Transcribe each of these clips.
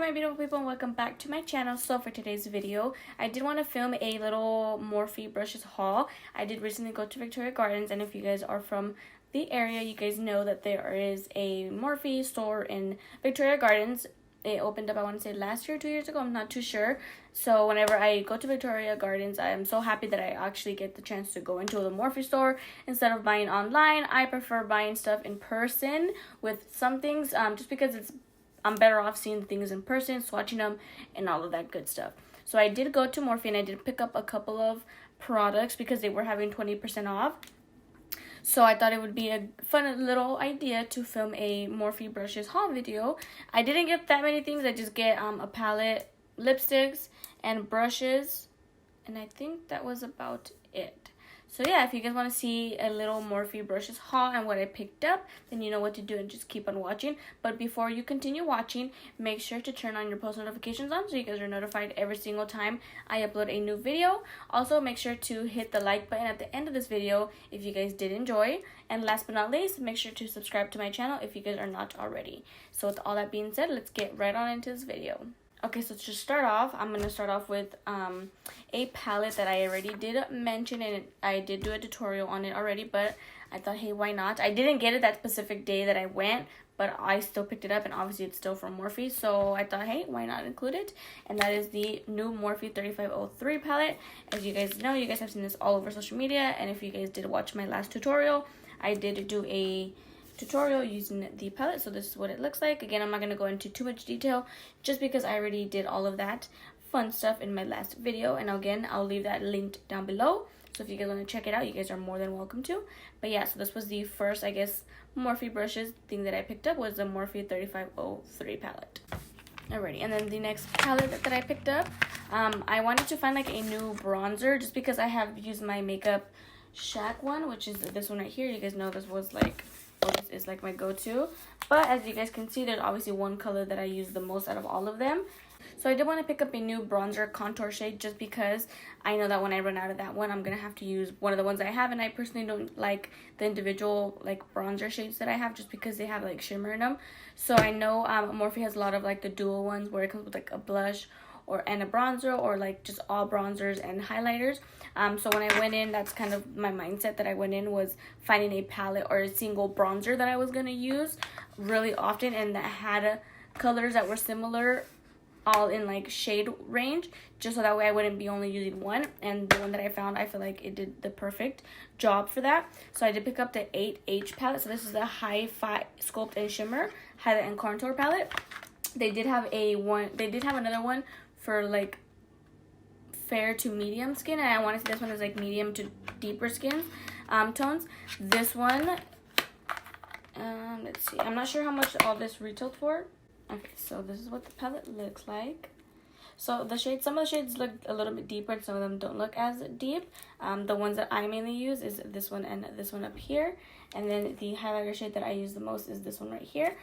my beautiful people, and welcome back to my channel. So for today's video, I did want to film a little Morphe brushes haul. I did recently go to Victoria Gardens, and if you guys are from the area, you guys know that there is a Morphe store in Victoria Gardens. It opened up, I want to say last year, 2 years ago, I'm not too sure. So whenever I go to Victoria Gardens, I am so happy that I actually get the chance to go into the Morphe store instead of buying online. I prefer buying stuff in person with some things, just because I'm better off seeing things in person, swatching them, and all of that good stuff. So I did go to Morphe and I did pick up a couple of products because they were having 20% off. So I thought it would be a fun little idea to film a Morphe brushes haul video. I didn't get that many things. I just get a palette, lipsticks, and brushes. And I think that was about it. So yeah, if you guys want to see a little Morphe brushes haul and what I picked up, then you know what to do and just keep on watching. But before you continue watching, make sure to turn on your post notifications on so you guys are notified every single time I upload a new video. Also, make sure to hit the like button at the end of this video if you guys did enjoy. And last but not least, make sure to subscribe to my channel if you guys are not already. So with all that being said, let's get right on into this video. Okay, so to start off, I'm going to start off with a palette that I already did mention, and I did do a tutorial on it already, but I thought, hey, why not? I didn't get it that specific day that I went, but I still picked it up, and obviously it's still from Morphe, so I thought, hey, why not include it? And that is the new Morphe 3503 palette. As you guys know, you guys have seen this all over social media, and if you guys did watch my last tutorial, I did do a tutorial using the palette, so this is what it looks like. Again, I'm not going to go into too much detail just because I already did all of that fun stuff in my last video, and again, I'll leave that linked down below, so if you guys want to check it out, you guys are more than welcome to. But yeah, so this was the first, I guess, Morphe brushes thing that I picked up was the Morphe 3503 palette. Alrighty, and then the next palette that I picked up, I wanted to find like a new bronzer just because I have used my Makeup Shack one, which is this one right here. You guys know this was like, this is like my go-to, but as you guys can see, there's obviously one color that I use the most out of all of them. So I did want to pick up a new bronzer contour shade just because I know that when I run out of that one, I'm gonna have to use one of the ones I have, and I personally don't like the individual like bronzer shades that I have just because they have like shimmer in them. So I know Morphe has a lot of like the dual ones where it comes with like a blush and a bronzer, or like just all bronzers and highlighters. So when I went in, that's kind of my mindset that I went in, was finding a palette or a single bronzer that I was going to use really often and that had colors that were similar, all in like shade range, just so that way I wouldn't be only using one. And the one that I found, I feel like it did the perfect job for that. So I did pick up the 8H palette. So this is the Hi-Fi Sculpt and Shimmer Highlight and Contour palette. They did have another one for like fair to medium skin, and I want to say this one is like medium to deeper skin tones. This one, let's see, I'm not sure how much all this retailed for. Okay, so this is what the palette looks like. So the shades, some of the shades look a little bit deeper, and some of them don't look as deep. The ones that I mainly use is this one and this one up here, and then the highlighter shade that I use the most is this one right here.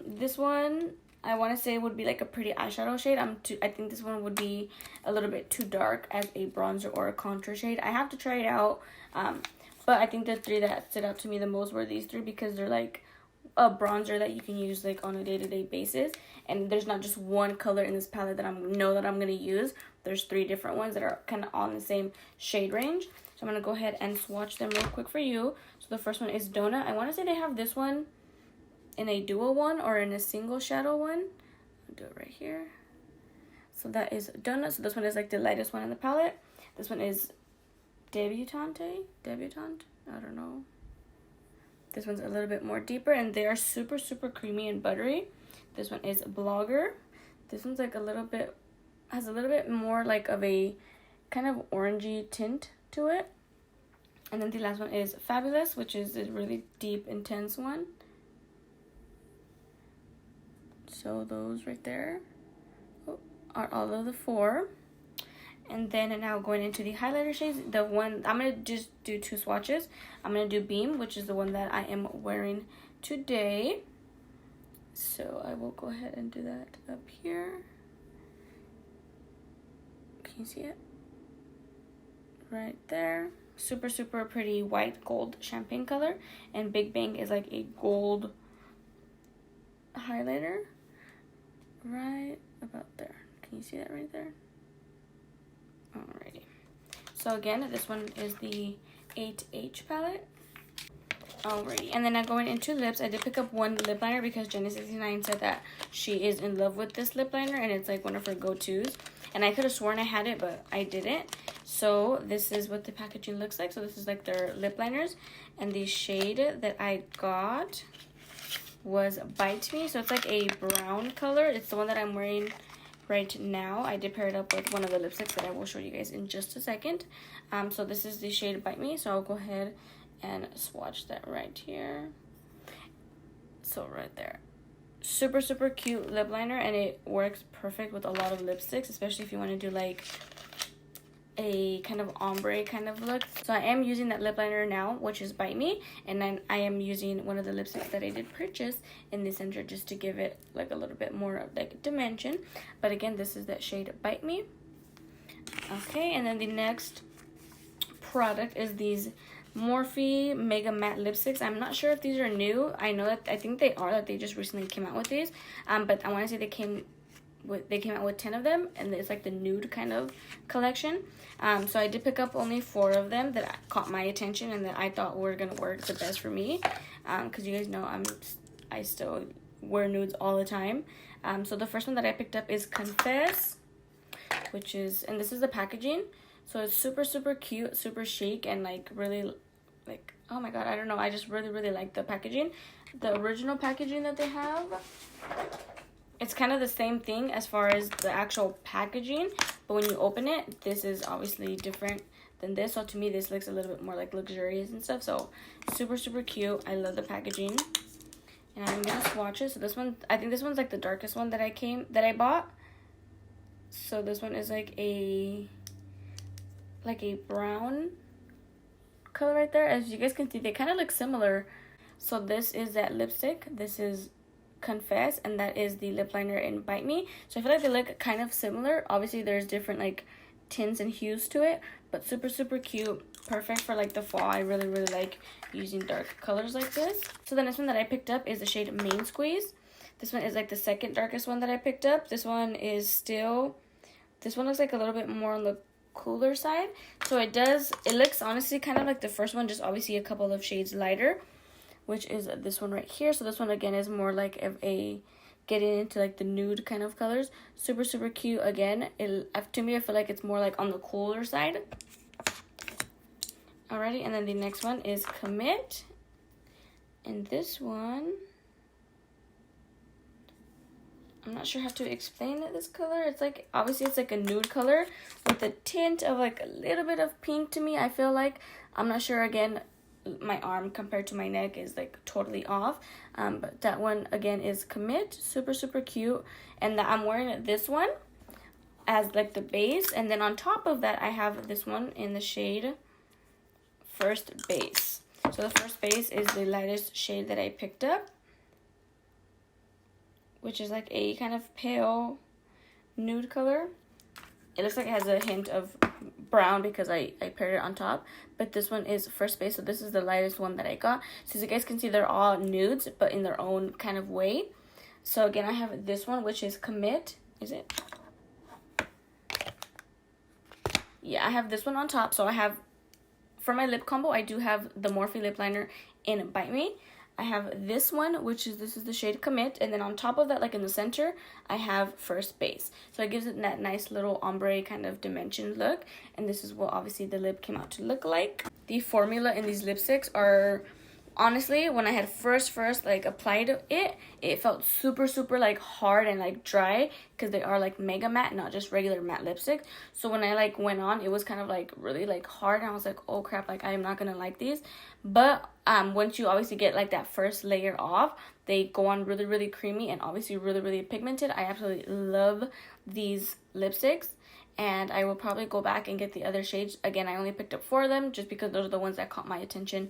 This one, I want to say, would be like a pretty eyeshadow shade. I think this one would be a little bit too dark as a bronzer or a contour shade. I have to try it out, but I think the three that stood out to me the most were these three because they're like a bronzer that you can use like on a day-to-day basis, and there's not just one color in this palette that I know that I'm going to use. There's three different ones that are kind of all in the same shade range. So I'm going to go ahead and swatch them real quick for you. So the first one is Donut. I want to say they have this one in a dual one or in a single shadow one. I'll do it right here. So that is Donut. So this one is like the lightest one in the palette. This one is Debutante, I don't know. This one's a little bit more deeper, and they are super creamy and buttery. This one is Blogger. This one's like has a little bit more like of a kind of orangey tint to it. And then the last one is Fabulous, which is a really deep, intense one. So those right there are all of the four. And then now going into the highlighter shades, the one, I'm going to just do two swatches. I'm going to do Beam, which is the one that I am wearing today. So I will go ahead and do that up here. Can you see it? Right there. Super pretty white gold champagne color. And Big Bang is like a gold highlighter right about there. Can you see that right there? Alrighty. So again, this one is the 8H palette. Alrighty, and then now going into lips, I did pick up one lip liner because Jenny69 said that she is in love with this lip liner and it's like one of her go-tos. And I could have sworn I had it, but I didn't. So this is what the packaging looks like. So this is like their lip liners, and the shade that I got was Bite Me. So it's like a brown color. It's the one that I'm wearing right now. I did pair it up with one of the lipsticks that I will show you guys in just a second. So this is the shade Bite Me. So I'll go ahead and swatch that right here. So right there, super cute lip liner, and it works perfect with a lot of lipsticks, especially if you want to do like a kind of ombre kind of look. So I am using that lip liner now, which is Bite Me, and then I am using one of the lipsticks that I did purchase in the center just to give it like a little bit more of like dimension. But again, this is that shade Bite Me. Okay, and then the next product is these Morphe Mega Matte Lipsticks. I'm not sure if these are new. I think they are, that they just recently came out with these. But I want to say they came out with 10 of them, and it's like the nude kind of collection. So I did pick up only 4 of them that caught my attention and that I thought were gonna work the best for me. Because you guys know I still wear nudes all the time. So the first one that I picked up is Confess, and this is the packaging. So it's super cute, super chic, and like really, like, oh my god, I don't know, I just really like the packaging. The original packaging that they have, it's kind of the same thing as far as the actual packaging, but when you open it, this is obviously different than this. So to me, this looks a little bit more like luxurious and stuff. So super cute. I love the packaging, and I'm gonna swatch it. So this one, I think this one's like the darkest one that I bought. So this one is like a brown color right there. As you guys can see, they kind of look similar. So this is that lipstick, this is Confess, and that is the lip liner in Bite Me. So I feel like they look kind of similar. Obviously there's different like tints and hues to it, but super cute, perfect for like the fall. I really like using dark colors like this. So the next one that I picked up is the shade Main Squeeze. This one is like the second darkest one that I picked up. This one looks like a little bit more on the cooler side. So it looks honestly kind of like the first one, just obviously a couple of shades lighter, which is this one right here. So this one again is more like getting into like the nude kind of colors. Super cute. Again, to me, I feel like it's more like on the cooler side. Alrighty, and then the next one is Commit, and this one, I'm not sure how to explain this color. It's like, obviously it's like a nude color with a tint of like a little bit of pink to me, I feel like. I'm not sure, again, my arm compared to my neck is like totally off. But that one again is Commit, super cute. And I'm wearing this one as like the base. And then on top of that, I have this one in the shade First Base. So the First Base is the lightest shade that I picked up, which is like a kind of pale nude color. It looks like it has a hint of brown because I paired it on top. But this one is First Base, so this is the lightest one that I got. So as you guys can see, they're all nudes, but in their own kind of way. So again, I have this one, which is Commit. Is it? Yeah, I have this one on top. So I have, for my lip combo, I do have the Morphe lip liner in Bite Me. I have this one, this is the shade Commit, and then on top of that, like in the center, I have First Base. So it gives it that nice little ombre kind of dimension look, and this is what obviously the lip came out to look like. The formula in these lipsticks are, honestly, when I had first like applied it felt super like hard and like dry, because they are like mega matte, not just regular matte lipstick. So when I like went on, it was kind of like really like hard, and I was like, oh crap, like I am not gonna like these. But once you obviously get like that first layer off, they go on really creamy and obviously really pigmented. I absolutely love these lipsticks, and I will probably go back and get the other shades. Again, I only picked up 4 of them just because those are the ones that caught my attention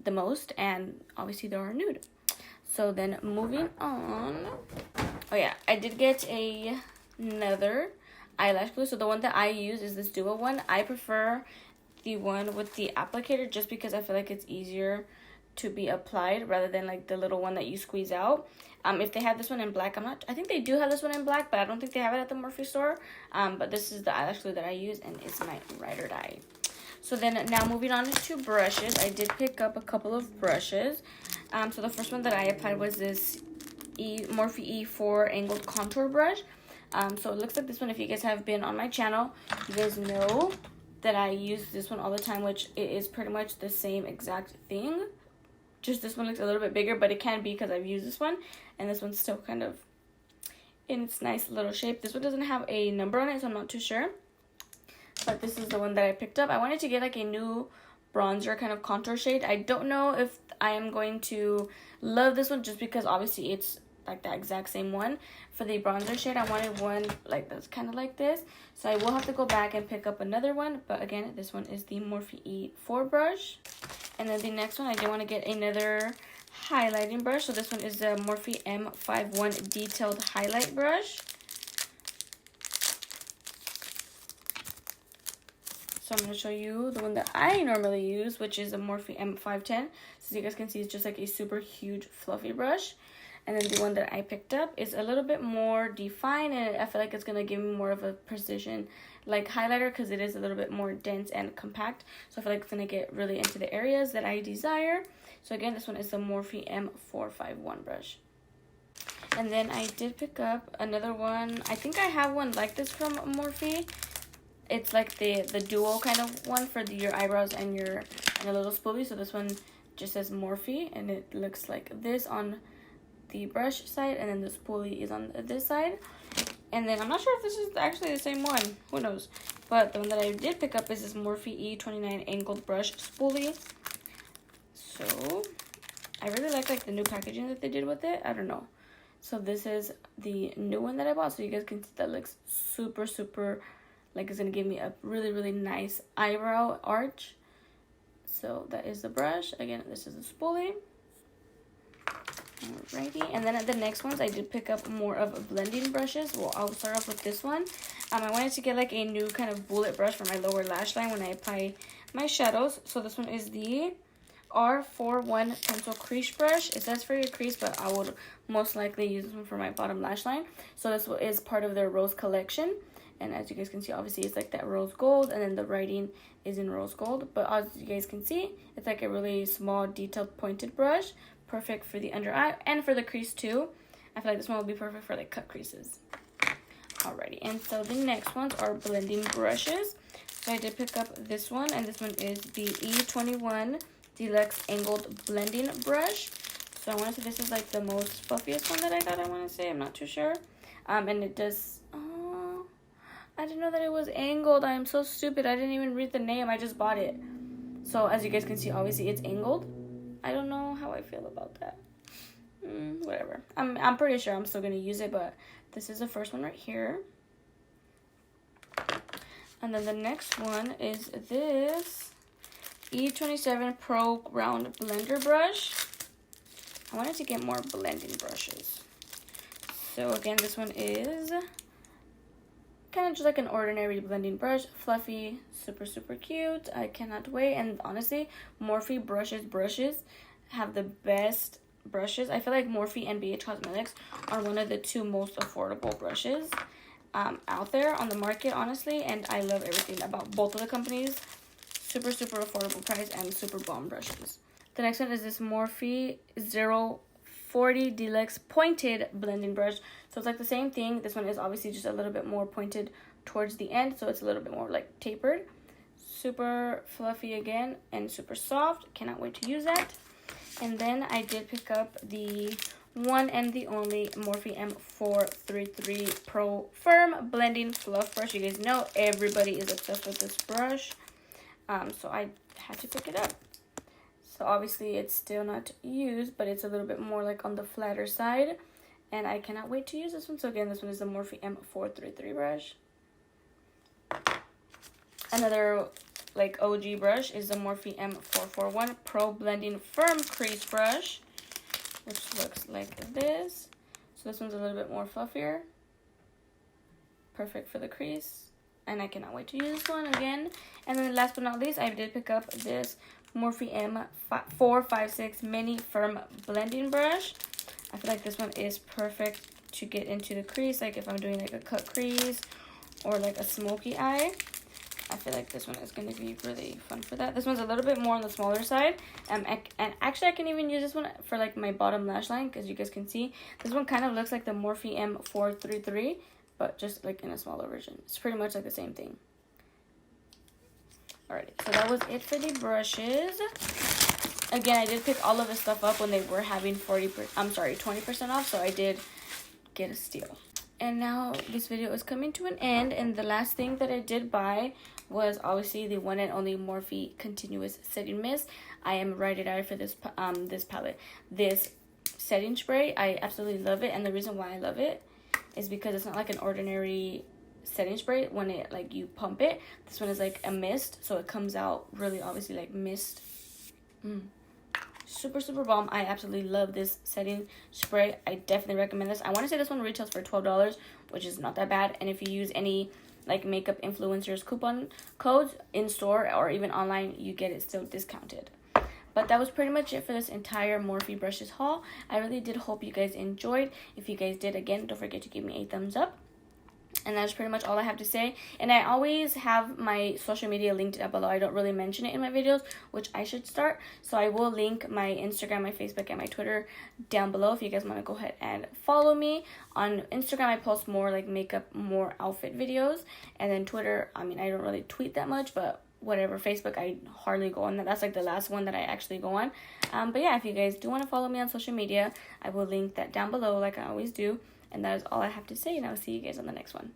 the most, and obviously they are nude. So then moving on, oh yeah, I did get another eyelash glue. So the one that I use is this duo one. I prefer the one with the applicator just because I feel like it's easier to be applied rather than like the little one that you squeeze out. If they have this one in black, I think they do have this one in black, but I don't think they have it at the Morphe store. But this is the eyelash glue that I use, and it's my ride or die. So then now moving on to brushes, I did pick up a couple of brushes. So the first one that I applied was this Morphe E4 angled contour brush. So it looks like this one, if you guys have been on my channel, you guys know that I use this one all the time, which it is pretty much the same exact thing. Just this one looks a little bit bigger, but it can be because I've used this one, and this one's still kind of in its nice little shape. This one doesn't have a number on it, so I'm not too sure. But this is the one that I picked up. I wanted to get like a new bronzer kind of contour shade. I don't know if I am going to love this one just because obviously it's like the exact same one. For the bronzer shade, I wanted one like that's kind of like this. So I will have to go back and pick up another one. But again, this one is the Morphe E4 brush. And then the next one, I did want to get another highlighting brush. So this one is the Morphe M51 Detailed Highlight Brush. So I'm going to show you the one that I normally use, which is the Morphe M510. So you guys can see, it's just like a super huge fluffy brush. And then the one that I picked up is a little bit more defined, and I feel like it's going to give me more of a precision like highlighter because it is a little bit more dense and compact. So I feel like it's going to get really into the areas that I desire. So again, this one is the Morphe M451 brush. And then I did pick up another one. I think I have one like this from Morphe. It's like the duo kind of one for your eyebrows and a little spoolie. So this one just says Morphe, and it looks like this on the brush side, and then the spoolie is on this side. And then I'm not sure if this is actually the same one, who knows, but the one that I did pick up is this Morphe E29 angled brush spoolie. So I really like the new packaging that they did with it. I don't know. So this is the new one that I bought, so you guys can see that looks super like it's gonna give me a really nice eyebrow arch. So that is the brush. Again, this is the spoolie. Alrighty, and then at the next ones, I did pick up more of blending brushes. Well, I'll start off with this one. I wanted to get like a new kind of bullet brush for my lower lash line when I apply my shadows. So this one is the R41 pencil crease brush. It says for your crease, but I would most likely use this one for my bottom lash line. So this is part of their rose collection. And as you guys can see, obviously it's like that rose gold, and then the writing is in rose gold. But as you guys can see, it's like a really small, detailed, pointed brush. Perfect for the under eye and for the crease too. I feel like this one will be perfect for like cut creases. Alrighty, and so the next ones are blending brushes. So I did pick up this one, and this one is the E21 Deluxe Angled Blending Brush. So I want to say this is like the most fluffiest one that I got, I want to say. I'm not too sure. And it does... Oh, I didn't know that it was angled. I am so stupid. I didn't even read the name. I just bought it. So as you guys can see, obviously it's angled. I don't know how I feel about that. Whatever. I'm pretty sure I'm still going to use it, but this is the first one right here. And then the next one is this E27 Pro Round Blender Brush. I wanted to get more blending brushes. So again, this one is kind of just like an ordinary blending brush. Fluffy, super cute. I cannot wait. And honestly, Morphe brushes have the best brushes. I feel like Morphe and BH Cosmetics are one of the two most affordable brushes out there on the market, honestly. And I love everything about both of the companies. Super affordable price and super bomb brushes. The next one is this Morphe 040 Deluxe Pointed Blending Brush. So it's like the same thing. This one is obviously just a little bit more pointed towards the end, so it's a little bit more like tapered. Super fluffy again and super soft. Cannot wait to use that. And then I did pick up the one and the only Morphe M433 Pro Firm Blending Fluff Brush. You guys know everybody is obsessed with this brush. So I had to pick it up. So obviously it's still not used, but it's a little bit more like on the flatter side. And I cannot wait to use this one. So again, this one is the Morphe M433 brush. Another like OG brush is the Morphe M441 Pro Blending Firm Crease Brush, which looks like this. So this one's a little bit more fluffier. Perfect for the crease. And I cannot wait to use this one again. And then last but not least, I did pick up this Morphe M456 Mini Firm Blending Brush. I feel like this one is perfect to get into the crease, like if I'm doing like a cut crease or like a smoky eye. I feel like this one is going to be really fun for that. This one's a little bit more on the smaller side. And actually, I can even use this one for like my bottom lash line, because you guys can see this one kind of looks like the Morphe M433, but just like in a smaller version. It's pretty much like the same thing. Alright, so that was it for the brushes. Again, I did pick all of this stuff up when they were having 20% off, so I did get a steal. And now this video is coming to an end, and the last thing that I did buy was obviously the one and only Morphe Continuous Setting Mist. I am right at for this this palette. This setting spray, I absolutely love it, and the reason why I love it is because it's not like an ordinary setting spray. When it like you pump it, this one is like a mist, so it comes out really obviously like mist. Super bomb. I absolutely love this setting spray. I definitely recommend this. I want to say this one retails for $12, which is not that bad. And if you use any like makeup influencers coupon codes in store or even online, you get it still discounted. But that was pretty much it for this entire Morphe brushes haul. I really did hope you guys enjoyed. If you guys did, again, don't forget to give me a thumbs up. And that's pretty much all I have to say. And I always have my social media linked down below. I don't really mention it in my videos, which I should start. So I will link my Instagram, my Facebook, and my Twitter down below if you guys want to go ahead and follow me. On Instagram, I post more like makeup, more outfit videos. And then Twitter, I mean, I don't really tweet that much, but whatever. Facebook, I hardly go on that. That's like the last one that I actually go on. But yeah, if you guys do want to follow me on social media, I will link that down below like I always do. And that is all I have to say, and I'll see you guys on the next one.